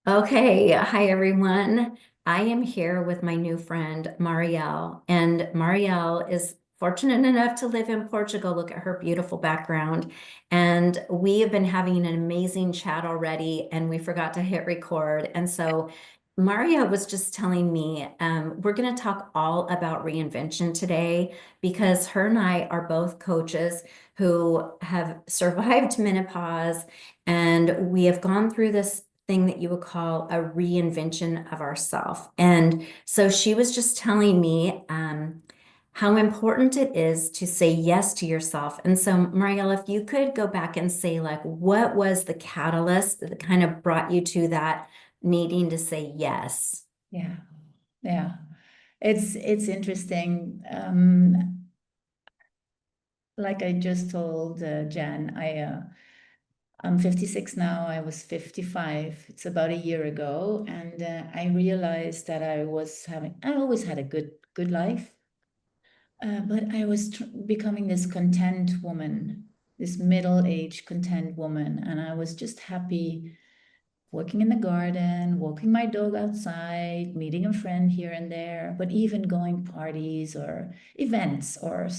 Okay, hi everyone. I am here with my new friend Marielle, and Marielle is fortunate enough to live in Portugal. Look at her beautiful background. And we have been having an amazing chat already, and we forgot to hit record. And so Maria was just telling me we're going to talk all about reinvention today because her and I are both coaches who have survived menopause, and we have gone through this thing that you would call a reinvention of ourself. And so she was just telling me how important it is to say yes to yourself. And so, Marielle, if you could go back and say, like, what was the catalyst that kind of brought you to that needing to say yes? Yeah, yeah. It's interesting. Like I just told Jen, I'm 56 now. I was 55. It's about a year ago, and I realized that I always had a good life, but I was becoming this content woman, this middle-aged content woman, and I was just happy working in the garden, walking my dog outside, meeting a friend here and there, but even going parties or events or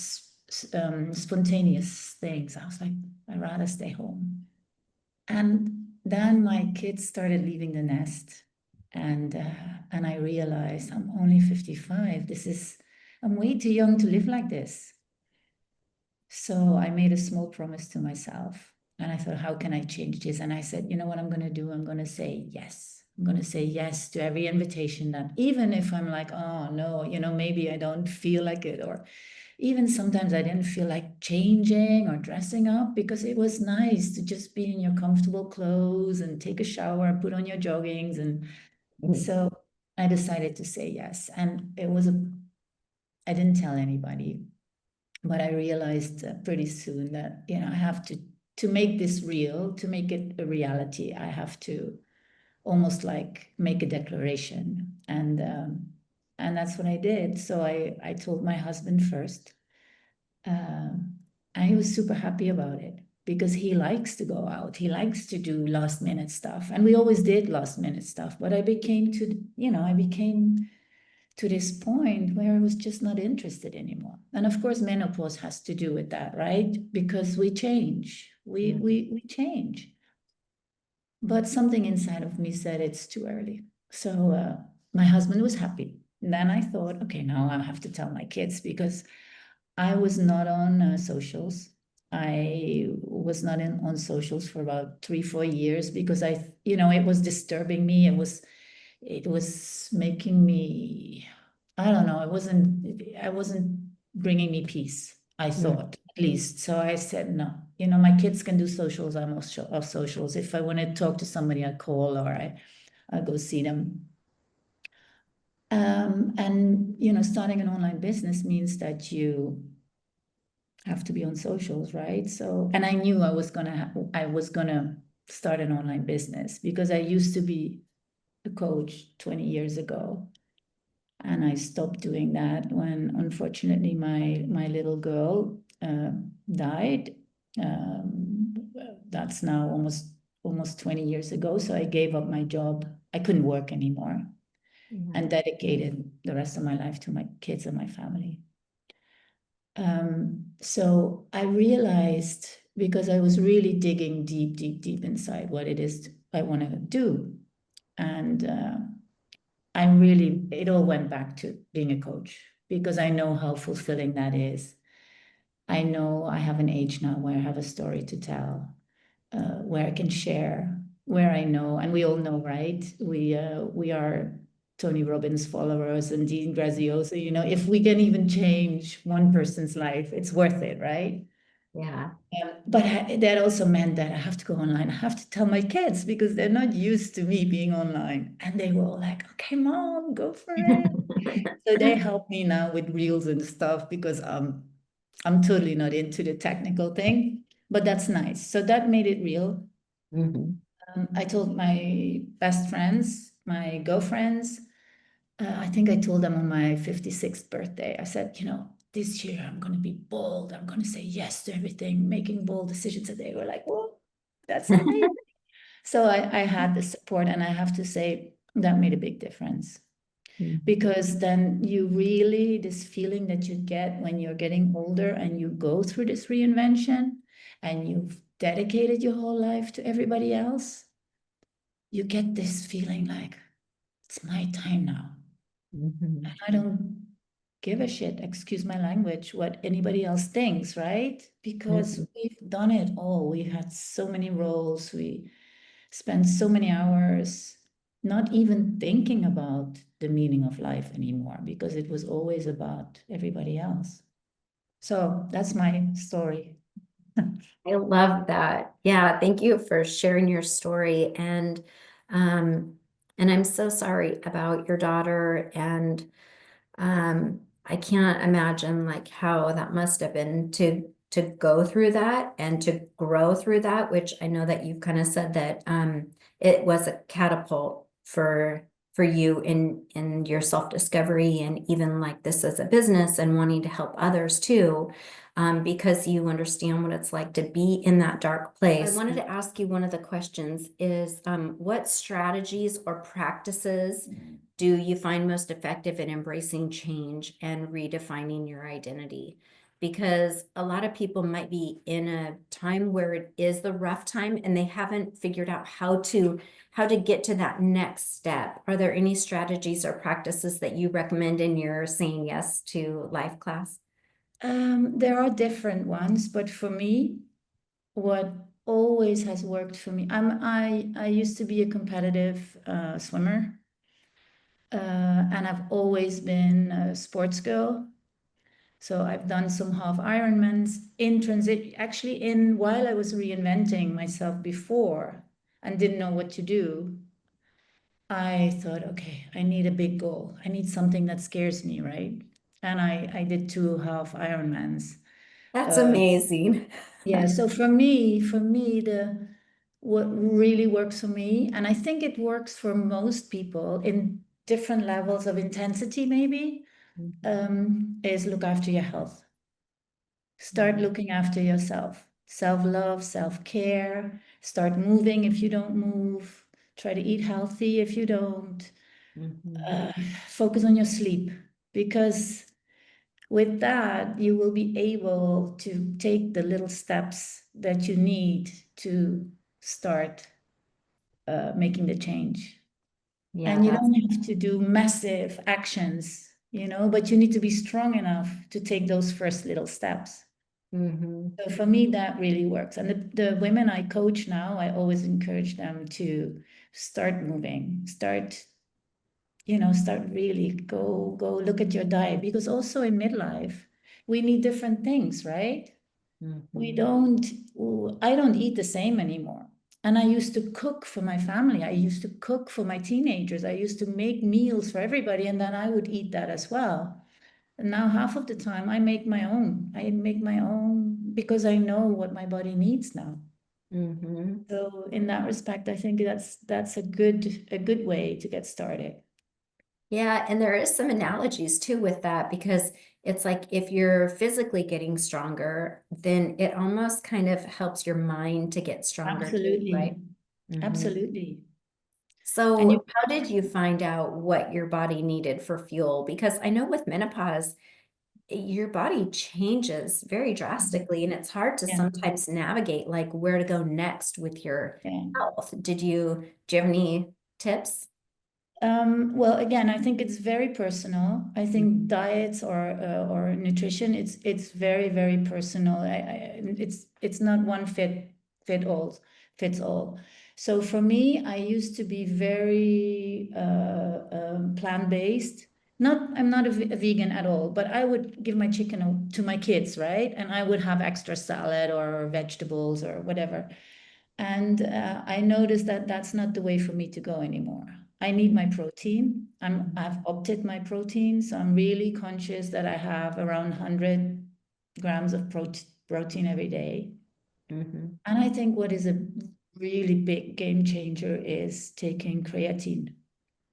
spontaneous things. I was like, I'd rather stay home. And then my kids started leaving the nest, and I realized I'm only 55. I'm way too young to live like this. So I made a small promise to myself. And I thought, how can I change this? And I said, you know what I'm going to do? I'm going to say yes. I'm going to say yes to every invitation that, even if I'm like, oh no, maybe I don't feel like it. Or even sometimes I didn't feel like changing or dressing up because it was nice to just be in your comfortable clothes and take a shower and put on your joggings. And so I decided to say yes. And I didn't tell anybody, but I realized pretty soon that I have to make this real, to make it a reality. I have to almost like make a declaration, and that's what I did. So I told my husband first, and he was super happy about it because he likes to go out. He likes to do last minute stuff, and we always did last minute stuff. But I became to this point where I was just not interested anymore. And of course, menopause has to do with that, right? Because we change, we change. But something inside of me said it's too early. So my husband was happy. And then I thought, okay, now I have to tell my kids because I was not on socials. I was not on socials for about 3, 4 years because it was disturbing me. It was making me, I don't know, I wasn't bringing me peace, I thought, at least. So I said, no, my kids can do socials. I'm off socials. If I want to talk to somebody, I call or I go see them. And starting an online business means that you have to be on socials, right? So, and I knew I was gonna start an online business because I used to be a coach 20 years ago. And I stopped doing that when, unfortunately, my little girl died. Um, that's now almost 20 years ago. So I gave up my job. I couldn't work anymore Yeah. and dedicated the rest of my life to my kids and my family. So I realized, because I was really digging deep, deep, deep inside what it is I want to do. And it all went back to being a coach because I know how fulfilling that is. I know I have an age now where I have a story to tell, where I can share, where I know, and we all know, right? We are Tony Robbins followers and Dean Graziosi. If we can even change one person's life, it's worth it, right? Yeah. But that also meant that I have to go online. I have to tell my kids because they're not used to me being online. And they were all like, okay, mom, go for it. So they help me now with reels and stuff because I'm totally not into the technical thing, but that's nice. So that made it real. Mhm. I told my best friends, my girlfriends, I think I told them on my 56th birthday, I said, this year I'm going to be bold. I'm going to say yes to everything, making bold decisions. And they were like, whoa, that's amazing. So I had the support, and I have to say that made a big difference. Mhm. Because then you really, this feeling that you get when you're getting older and you go through this reinvention and you've dedicated your whole life to everybody else, you get this feeling like, it's my time now. And Mhm. I don't give a shit, excuse my language, what anybody else thinks, right? Because Mhm. we've done it all. We had so many roles. We spent so many hours not even thinking about the meaning of life anymore because it was always about everybody else. So that's my story. I love that. Yeah, thank you for sharing your story. Um and I'm so sorry about your daughter, and I can't imagine like how that must have been to go through that and to grow through that, which I know that you've kind of said that it was a catapult for you in your self-discovery, and even like this as a business and wanting to help others too, because you understand what it's like to be in that dark place. I wanted to ask you, one of the questions is, what strategies or practices do you find most effective in embracing change and redefining your identity? Because a lot of people might be in a time where it is the rough time and they haven't figured out how to get to that next step. Are there any strategies or practices that you recommend in your saying yes to life class? There are different ones, but for me, what always has worked for me, I used to be a competitive swimmer, and I've always been a sports girl. So I've done some half Ironmans in transit, actually in while I was reinventing myself before and didn't know what to do. I thought, okay, I need a big goal. I need something that scares me, right? And I did two half Ironmans. That's Uh, amazing. yeah, so for me, the what really works for me, and I think it works for most people in different levels of intensity, maybe, is look after your health. Start looking after yourself. Self-love, self-care. Start moving if you don't move. Try to eat healthy if you don't. Mhm. Uh, Focus on your sleep because with that, you will be able to take the little steps that you need to start making the change. Yeah, And you that's. don't have to do massive actions, but you need to be strong enough to take those first little steps. Mhm. So for me, that really works. And the women I coach now, I always encourage them to start moving, start really go look at your diet because also in midlife, we need different things, right? We Mhm. don't, I don't eat the same anymore. And I used to cook for my family. I used to cook for my teenagers. I used to make meals for everybody, and then I would eat that as well. And now half of the time I make my own. I make my own because I know what my body needs now. Mhm. So in that respect, I think that's a good way to get started. Yeah, and there is some analogies too with that, because it's like if you're physically getting stronger, then it almost kind of helps your mind to get stronger too, Absolutely. right? Mhm. Absolutely. And you So, how did you find out what your body needed for fuel? Because I know with menopause, your body changes very drastically, and it's hard to yeah, sometimes navigate like where to go next with your yeah. health. Do you have any tips? Well, again, I think it's very personal. I think diets or nutrition, it's very very personal. It's not one fits all. So for me, I used to be very plant-based. I'm not a vegan at all, but I would give my chicken to my kids, right? And I would have extra salad or vegetables or whatever. And I noticed that that's not the way for me to go anymore. I need my protein. I've opted my protein, so I'm really conscious that I have around 100 grams of protein every day. Mhm. And I think what is a really big game changer is taking creatine.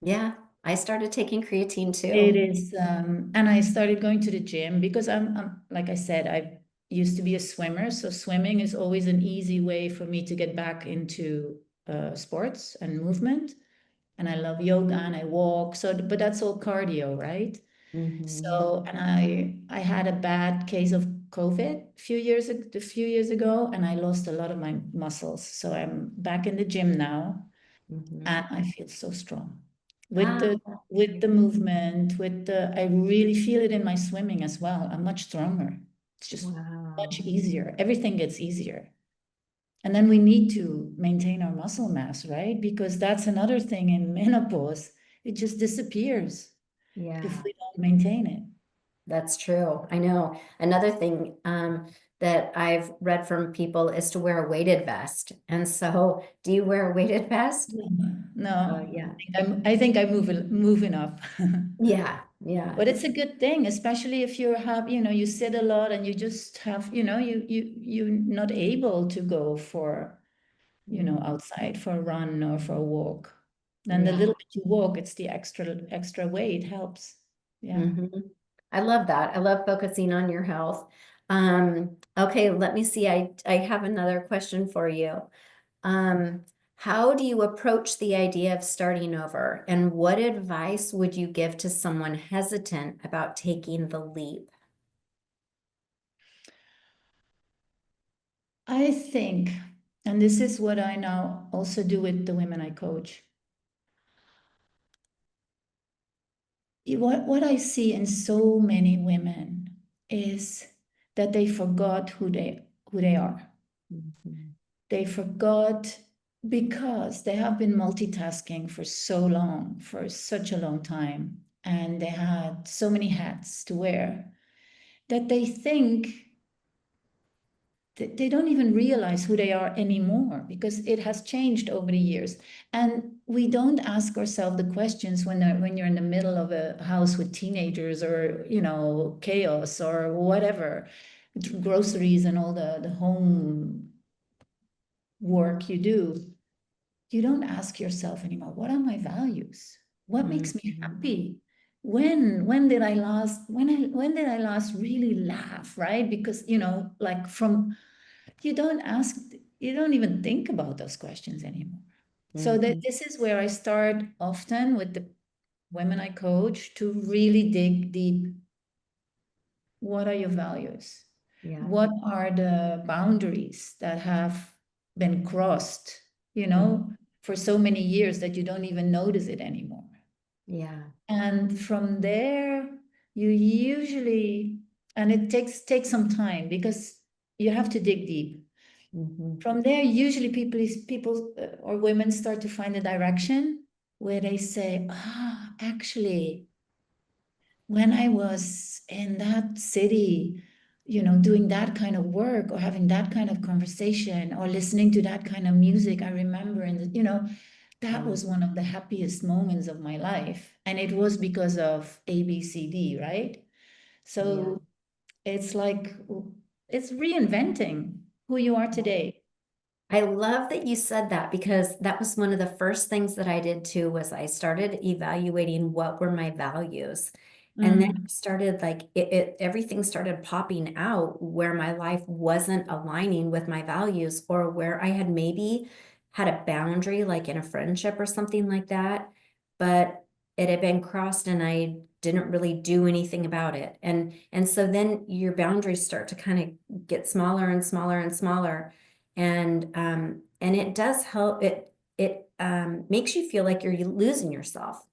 Yeah, I started taking creatine It too. is, and I started going to the gym because I'm like I said, I used to be a swimmer, so swimming is always an easy way for me to get back into sports and movement, and I love yoga and I walk. So, but that's all cardio, right? Mm-hmm. So, and I had a bad case of COVID a few years ago, and I lost a lot of my muscles. So I'm back in the gym now, Mm-hmm. and I feel so strong with Ah, the movement, with the I really feel it in my swimming as well. I'm much stronger. It's just much wow. easier. Everything gets easier. And then we need to maintain our muscle mass, right? Because that's another thing in menopause. It just disappears if Yeah. we don't maintain it. That's true. I know. Another thing that I've read from people is to wear a weighted vest. And so, do you wear a weighted vest? Oh, No, yeah. I think I move enough. Yeah. Yeah. But it's a good thing, especially if you have, you sit a lot and you just have, you're not able to go for, Mm, outside for a run or for a walk. Then the yeah. little bit you walk, it's the extra weight helps. Yeah. Hmm. I love that. I love focusing on your health. Okay, let me see. I have another question for you. Um, how do you approach the idea of starting over, and what advice would you give to someone hesitant about taking the leap? I think, and this is what I now also do with the women I coach. What I see in so many women is that they forgot who they are. Mhm. They forgot because they have been multitasking for so long, for such a long time, and they had so many hats to wear that they think they don't even realize who they are anymore because it has changed over the years. And we don't ask ourselves the questions when you're in the middle of a house with teenagers or, chaos or whatever, groceries and all the home work you do. You don't ask yourself anymore, what are my values? What makes me Mhm. happy? When did I last really laugh, right? Because, like from you don't ask, you don't even think about those questions anymore. So that Mhm. this is where I start often with the women I coach to really dig deep. What are your values? Yeah. What are the boundaries that have been crossed, Mm. for so many years that you don't even notice it anymore? Yeah. And from there, you usually, and it takes some time because you have to dig deep. Mhm. From there, usually people or women start to find a direction where they say, actually, when I was in that city, doing that kind of work or having that kind of conversation or listening to that kind of music, I remember that Mm. was one of the happiest moments of my life. And it was because of ABCD, right? Yeah. So it's like, it's reinventing who you are today. I love that you said that because that was one of the first things that I did too was I started evaluating what were my values. And then Mm, it started like everything started popping out where my life wasn't aligning with my values or where I had maybe had a boundary like in a friendship or something like that, but it had been crossed and I didn't really do anything about it. And so then your boundaries start to kind of get smaller and smaller and smaller, and it does help. It makes you feel like you're losing yourself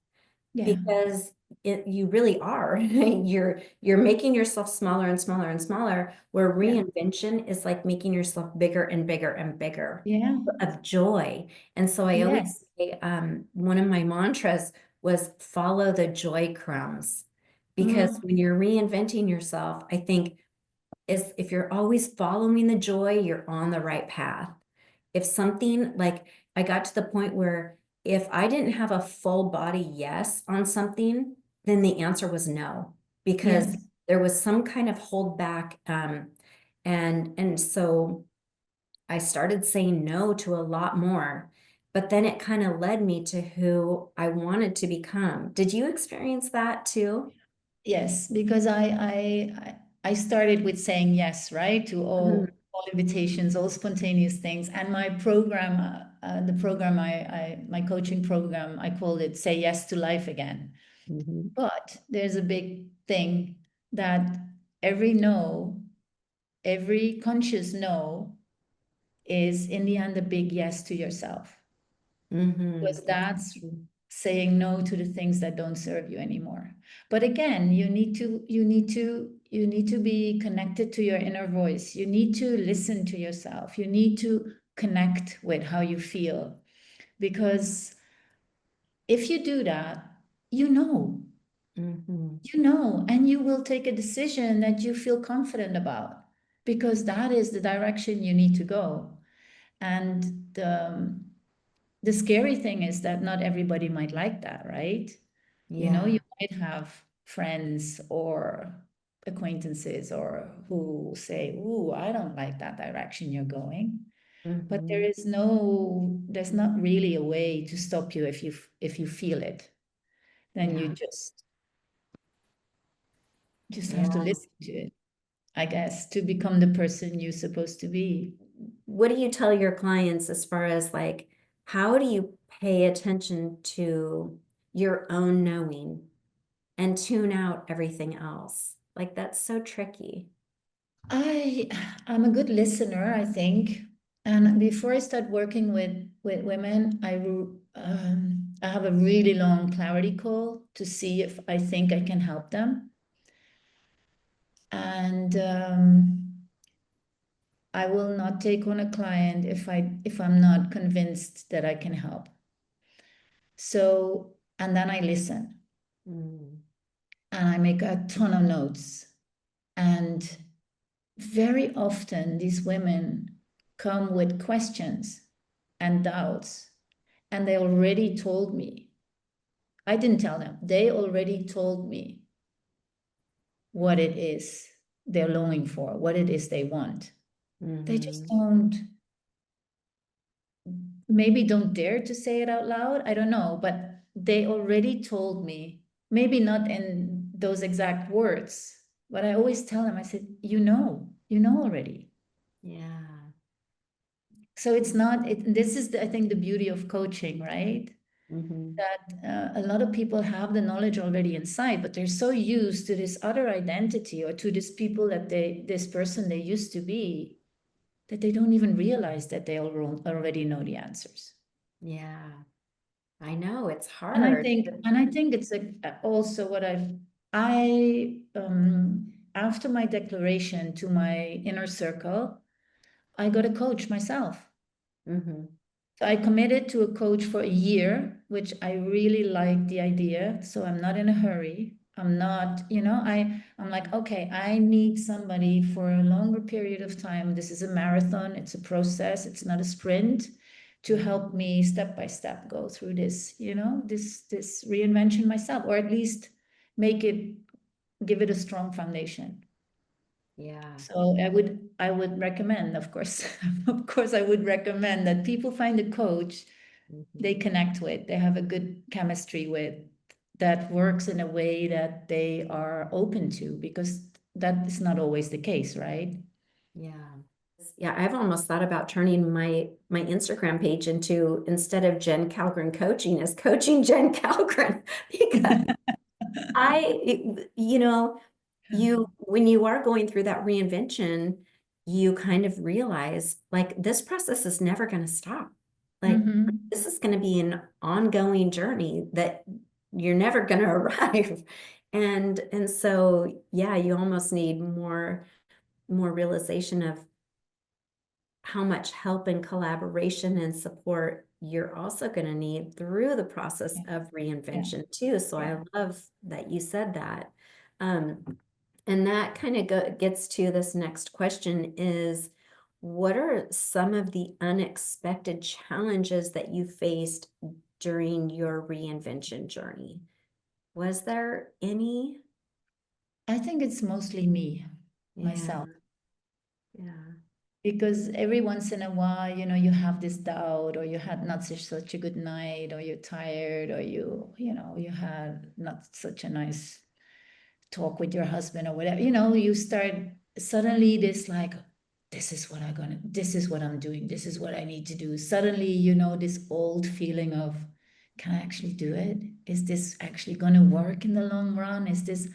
yeah, because you really are. You're making yourself smaller and smaller and smaller, where yeah, reinvention is like making yourself bigger and bigger and bigger yeah, of joy. And so I always yes, say, one of my mantras was follow the joy crumbs, because mm, when you're reinventing yourself, I think is if you're always following the joy, you're on the right path. If something like I got to the point where if I didn't have a full body yes on something, then the answer was no, because yes, there was some kind of hold back. And so I started saying no to a lot more. But then it kind of led me to who I wanted to become. Did you experience that too? yes, because I started with saying yes, right, to Mhm. all all invitations, all spontaneous things. And my program, the program my coaching program, I called it Say Yes to Life Again. Mhm. But there's a big thing that every no, every conscious no is in the end a big yes to yourself. Because that's Exactly. saying no to the things that don't serve you anymore. But again, you need to be connected to your inner voice. You need to listen to yourself. You need to connect with how you feel. Because if you do that, you know, Mhm. and you will take a decision that you feel confident about because that is the direction you need to go. And the scary thing is that not everybody might like that, right? You Yeah. might have friends or acquaintances or who say, "Ooh, I don't like that direction you're going." But Mhm. there's not really a way to stop you if you feel it. Then you Yeah. just have to Yeah. listen to it, I guess, to become the person you're supposed to be. What do you tell your clients as far as like, how do you pay attention to your own knowing and tune out everything else? Like, that's so tricky. I I'm a good listener, I think. And before I start working with women, I have a really long clarity call to see if I think I can help them. And I will not take on a client if I'm not convinced that I can help. So, and then I listen Mm. and I make a ton of notes. And very often these women come with questions and doubts, and they already told me. I didn't tell them. They already told me what it is they're longing for, what it is they want. They just Mhm. maybe don't dare to say it out loud. I don't know, but they already told me, maybe not in those exact words, but I always tell them, I said, you know already. Yeah. So it's not, this is, I think, the beauty of coaching, right? Mhm. That a lot of people have the knowledge already inside, but they're so used to this other identity or to this people this person they used to be, that they don't even realize that they already know the answers. Yeah. I know it's And I hard. think, and I think it's also what after my declaration to my inner circle, I got a coach myself. Mhm. So I committed to a coach for a year, which I really like the idea. So I'm not in a hurry. I'm not, I'm like, okay, I need somebody for a longer period of time. This is a marathon, it's a process, it's not a sprint, to help me step by step go through this reinvention myself, or at least give it a strong foundation. Yeah. So I would recommend, of course, of course, I would recommend that people find a coach they Mhm. connect with, they have a good chemistry with, that works in a way that they are open to, because that is not always the case, right? Yeah. Yeah, I've almost thought about turning my Instagram page into, instead of Jen Calgren coaching, as coaching Jen Calgren because you know, when you are going through that reinvention, you kind of realize like this process is never going to stop. Like Mm-hmm. this is going to be an ongoing journey that you're never going to arrive. And so yeah, you almost need more realization of how much help and collaboration and support you're also going to need through the process Yeah, of yeah, reinvention too. So yeah. I love that you said that. And that kind of gets to this next question is, what are some of the unexpected challenges that you faced during your reinvention journey? Was there any? I think it's mostly me, Yeah, myself, yeah. because every once in a while, you have this doubt, or you had not such a good night, or you're tired, or you had not such a nice talk with your husband or whatever. You start suddenly this like, this is what I'm doing, this is what I need to do. Suddenly, you know, this old feeling of, can I actually do it? Is this actually going to work in the long run? Is this,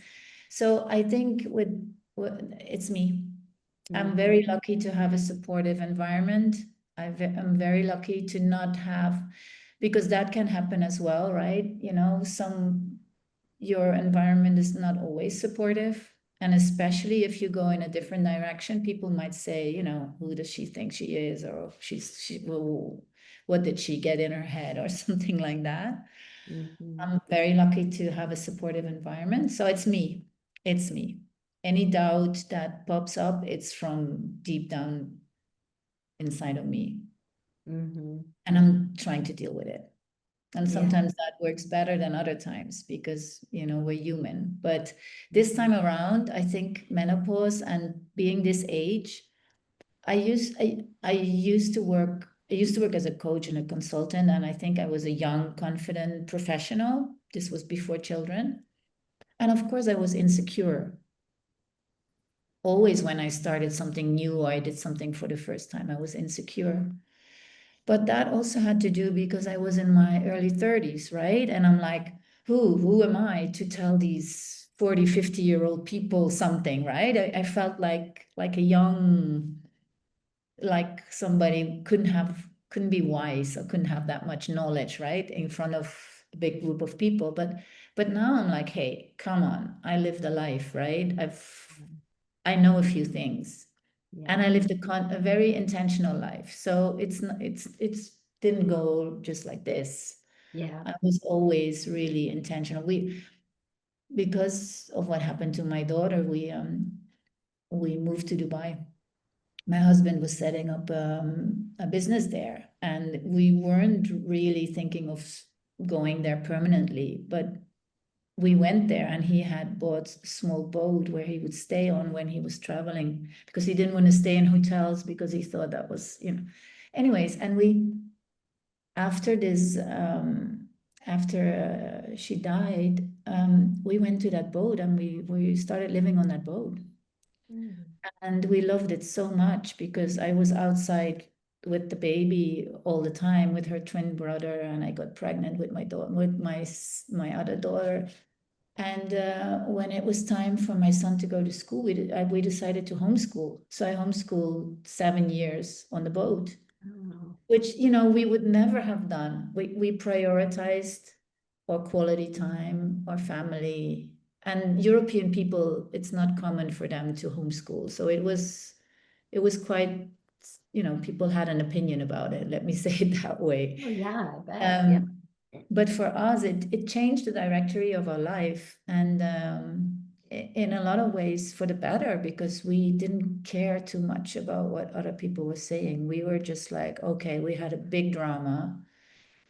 so I think it's me. I'm Mhm. very lucky to have a supportive environment. I'm very lucky to not have, because that can happen as well, right? You know, your environment is not always supportive. And especially if you go in a different direction, people might say, you know, who does she think she is? Or well, what did she get in her head? Or something like that. Mhm. I'm very lucky to have a supportive environment. So it's me. It's me. Any doubt that pops up, it's from deep down inside of me. Mhm. And I'm trying to deal with it. And Yeah. sometimes that works better than other times because, you know, we're human. But this Mhm. time around, I think menopause and being this age, I used to work as a coach and a consultant, and I think I was a young, confident professional. This was before children. And of course, I was insecure. Always when I started something new or I did something for the first time, I was insecure. But that also had to do because I was in my early 30s, right? And I'm like, who am I to tell these 40, 50-year-old people something, right? I felt like a young, like somebody couldn't be wise or couldn't have that much knowledge, right? In front of a big group of people. But now I'm like, hey, come on, I lived a life, right? I know a few things and I Yeah. lived a very intentional life. So it's didn't go just like this. Yeah. I was always really intentional. We Because of what happened to my daughter, we moved to Dubai. My husband was setting up a business there, and we weren't really thinking of going there permanently, but we went there and he had bought a small boat where he would stay on when he was traveling because he didn't want to stay in hotels because he thought that was, you know. Anyways, and we, after this, after she died, we went to that boat and we started living on that boat. Mhm. And we loved it so much because I was outside with the baby all the time with her twin brother, and I got pregnant with my daughter, with my other daughter. And when it was time for my son to go to school, we decided to homeschool. So I homeschooled 7 years on the boat, Oh. which, you know, we would never have done. We prioritized our quality time, our family. And European people, it's not common for them to homeschool. So it was quite, you know, people had an opinion about it. Let me say it that way. Oh, yeah, I bet. Yeah. Um, but for us, it changed the directory of our life, and in a lot of ways for the better, because we didn't care too much about what other people were saying. We were just like, okay, we had a big drama,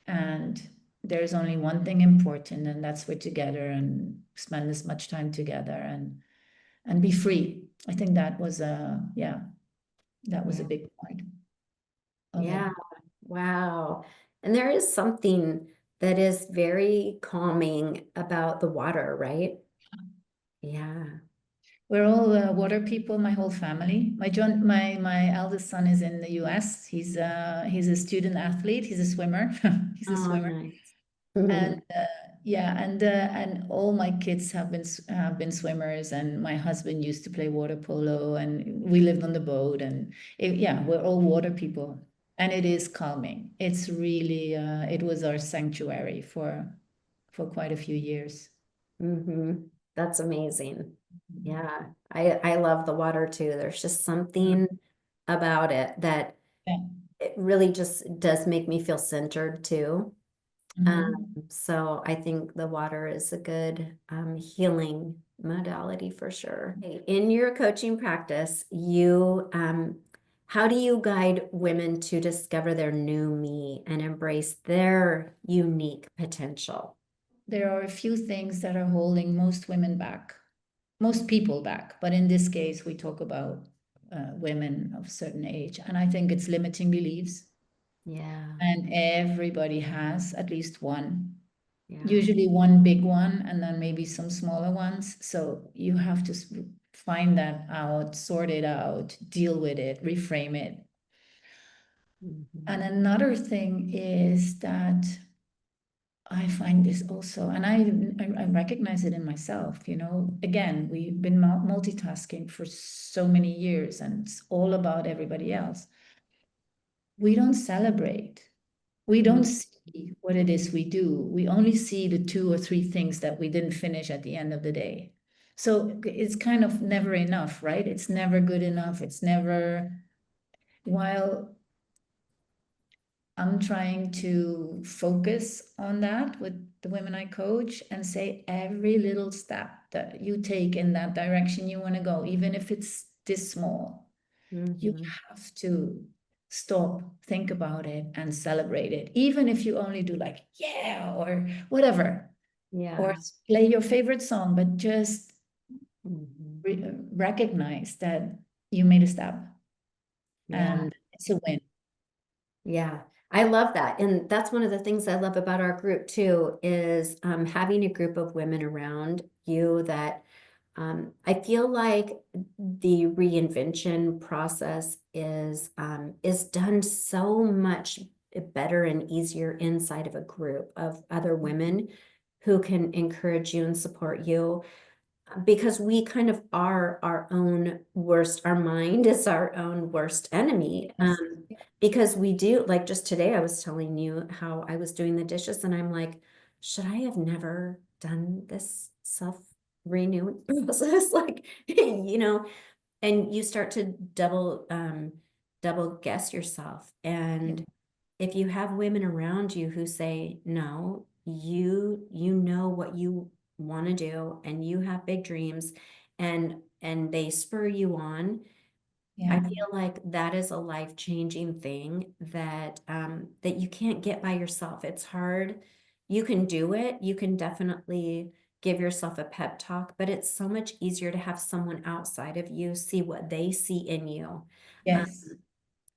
and there's only one thing important, and that's we're together and spend as much time together and be free. I think that was that was a Yeah. big part of it. Yeah. Wow. And there is something that is very calming about the water, right? Yeah. We're all water people, my whole family. My eldest son is in the US. He's a student athlete. He's a swimmer. He's a Oh, swimmer. nice. And yeah, and all my kids have been swimmers. And my husband used to play water polo, and we lived on the boat. And yeah, we're all water people, and it is calming. It's really it was our sanctuary for quite a few years. Hmm. That's amazing. Yeah. I love the water too. There's just something about it that Yeah. it really just does make me feel centered too. Mhm. So I think the water is a good healing modality for sure. Okay, in your coaching practice, how do you guide women to discover their new me and embrace their unique potential? There are a few things that are holding most women back, most people back. But in this case, we talk about women of a certain age. And I think it's limiting beliefs. Yeah, And everybody has at least one, yeah. usually one big one, and then maybe some smaller ones. So you have to. find that out, sort it out, deal with it, reframe it. Mhm. And another thing is that I find this also, and I recognize it in myself, you know, again, we've been multitasking for so many years and it's all about everybody else. We don't celebrate. We don't Mhm. see what it is we do. We only see the two or three things that we didn't finish at the end of the day. So it's kind of never enough, right? It's never good enough. It's never, while I'm trying to focus on that with the women I coach and say every little step that you take in that direction you want to go, even if it's this small, you Mhm. have to stop, think about it, and celebrate it. Even if you only do like, yeah, or whatever, or Yeah. play your favorite song, but just Mhm. recognize that you made a step Yeah. and it's a win. Yeah, I love that. And that's one of the things I love about our group too, is having a group of women around you that I feel like the reinvention process is done so much better and easier inside of a group of other women who can encourage you and support you because we kind of are our own worst, our mind is our own worst enemy. Yes. Because we do, like just today, I was telling you how I was doing the dishes, and I'm like, should I have never done this self-renewing process? Like, and you start to double guess yourself. Yeah. And if you have women around you who say, no, you know what you want to do and you have big dreams and they spur you on, I Yeah. feel like that is a life-changing thing that you can't get by yourself. It's hard. You can do it. You can definitely give yourself a pep talk, but it's so much easier to have someone outside of you see what they see in you. Um, Yes.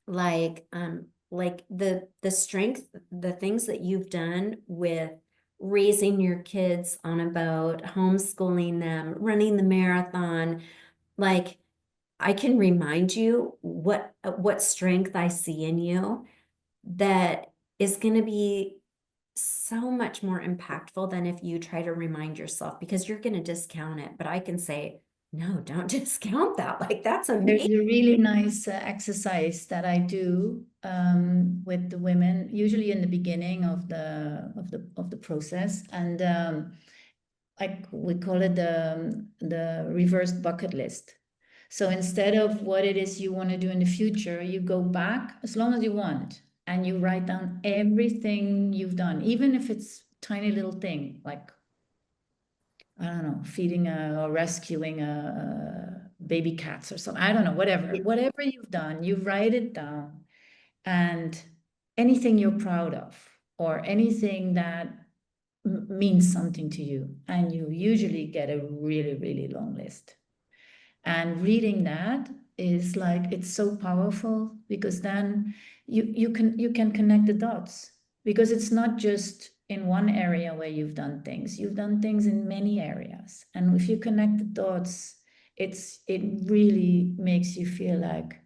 like the strength, the things that you've done with raising your kids on a boat, homeschooling them, running the marathon, like I can remind you what strength I see in you that is going to be so much more impactful than if you try to remind yourself because you're going to discount it. But I can say, no, don't discount that. Like that's There's amazing. a really nice exercise that I do with the women, usually in the beginning of the process, and like we call it the reversed bucket list. So instead of what it is you want to do in the future, you go back as long as you want, and you write down everything you've done, even if it's tiny little thing like I don't know, feeding or rescuing baby cats or something. I don't know, whatever you've done, you write it down, and anything you're proud of or anything that means something to you, and you usually get a really, really long list. And reading that is like it's so powerful because then you can connect the dots because it's not just in one area where you've done things in many areas, and if you connect the dots, it really makes you feel like,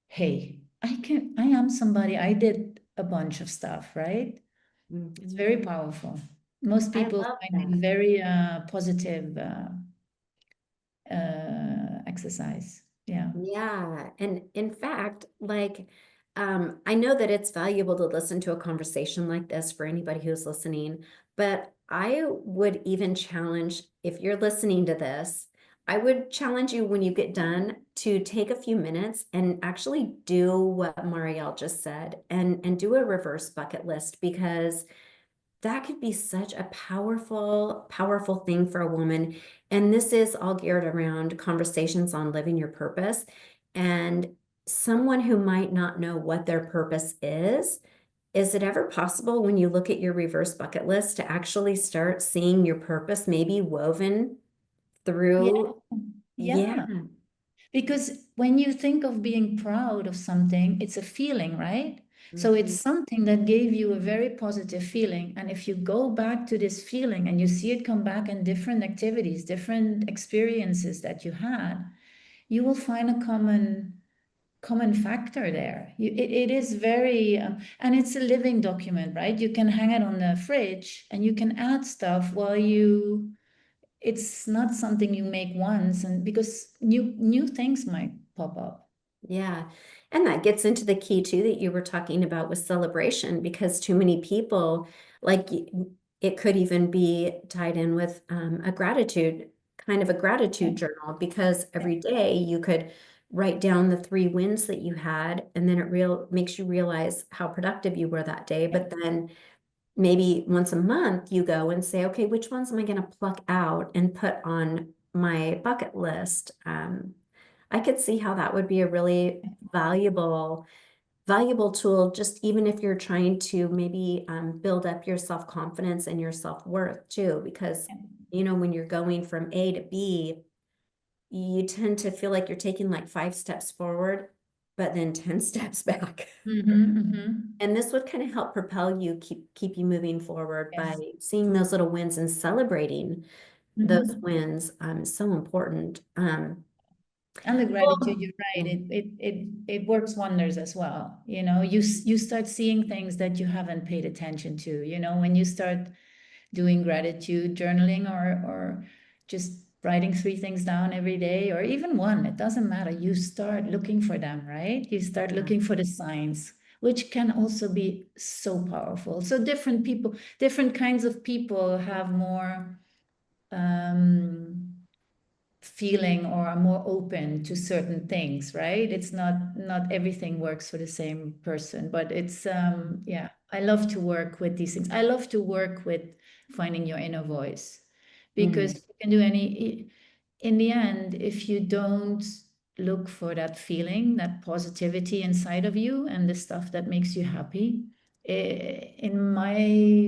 hey, I am somebody, I did a bunch of stuff, right? It's Mhm. very powerful. Most I people love find that. it very positive exercise. Yeah. Yeah. And in fact, I know that it's valuable to listen to a conversation like this for anybody who's listening, but I would even challenge if you're listening to this, I would challenge you when you get done to take a few minutes and actually do what Marielle just said and do a reverse bucket list because that could be such a powerful thing for a woman. And this is all geared around conversations on living your purpose. And someone who might not know what their purpose is it ever possible when you look at your reverse bucket list to actually start seeing your purpose maybe woven Yeah. through? Yeah. Yeah. Because when you think of being proud of something, it's a feeling, right? So it's Mhm. something that gave you a very positive feeling. And if you go back to this feeling and you see it come back in different activities, different experiences that you had, you will find a common factor there. It is very, and it's a living document, right? You can hang it on the fridge and you can add stuff while you, it's not something you make once, and because new things might pop up. Yeah. And that gets into the key too that you were talking about with celebration, because too many people, like it could even be tied in with a gratitude, kind of a Yeah. gratitude journal, because every day you could write down the 3 wins that you had, and then it real makes you realize how productive you were that day. Yeah. But then maybe once a month you go and say, okay, which ones am I going to pluck out and put on my bucket list? I could see how that would be a really valuable tool, just even if you're trying to maybe build up your self-confidence and your self-worth too, because when you're going from A to B, you tend to feel like you're taking like 5 steps forward, but then 10 steps back. Mm-hmm. And this would kind of help propel you, keep you moving forward by Yes. seeing those little wins and celebrating those Mm-hmm. wins. So important. And the gratitude, Well, you're right. yeah. It works wonders as well. You start seeing things that you haven't paid attention to. When you start doing gratitude journaling, or just writing 3 things down every day, or even one, it doesn't matter. You start looking for them, right? You start Yeah. looking for the signs, which can also be so powerful. So different people, different kinds of people have more um feeling, or are more open to certain things, right? It's not everything works for the same person, but it's yeah, I love to work with these things. I love to work with finding your inner voice, because Mhm. you can do any, in the end, if you don't look for that feeling, that positivity inside of you and the stuff that makes you happy, in my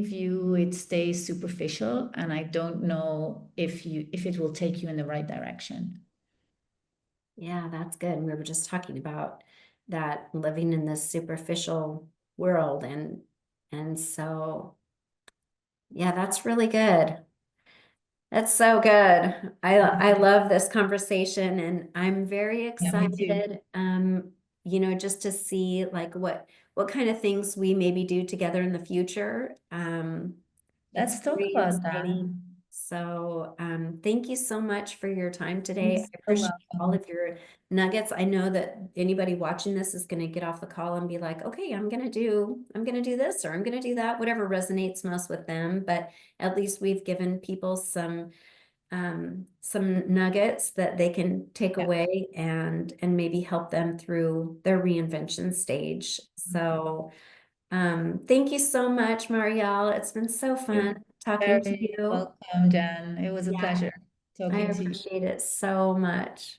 view, it stays superficial, and I don't know if it will take you in the right direction. Yeah, that's good. We were just talking about that living in this superficial world, and so yeah, that's really good. That's so good. I love this conversation, and I'm very Yeah, me too. excited, just to see like what kind of things we maybe do together in the future. It's Let's talk very about that. exciting. So, thank you so much for your time You're today. I so appreciate all welcome. of your nuggets. I know that anybody watching this is going to get off the call and be like, okay, I'm gonna do this, or I'm gonna do that, whatever resonates most with them. But at least we've given people some nuggets that they can take Yeah. away and maybe help them through their reinvention stage. So thank you so much, Marielle. It's been so You're fun talking to very you. welcome, Jen. It was a Yeah, pleasure I talking to you. appreciate it so much.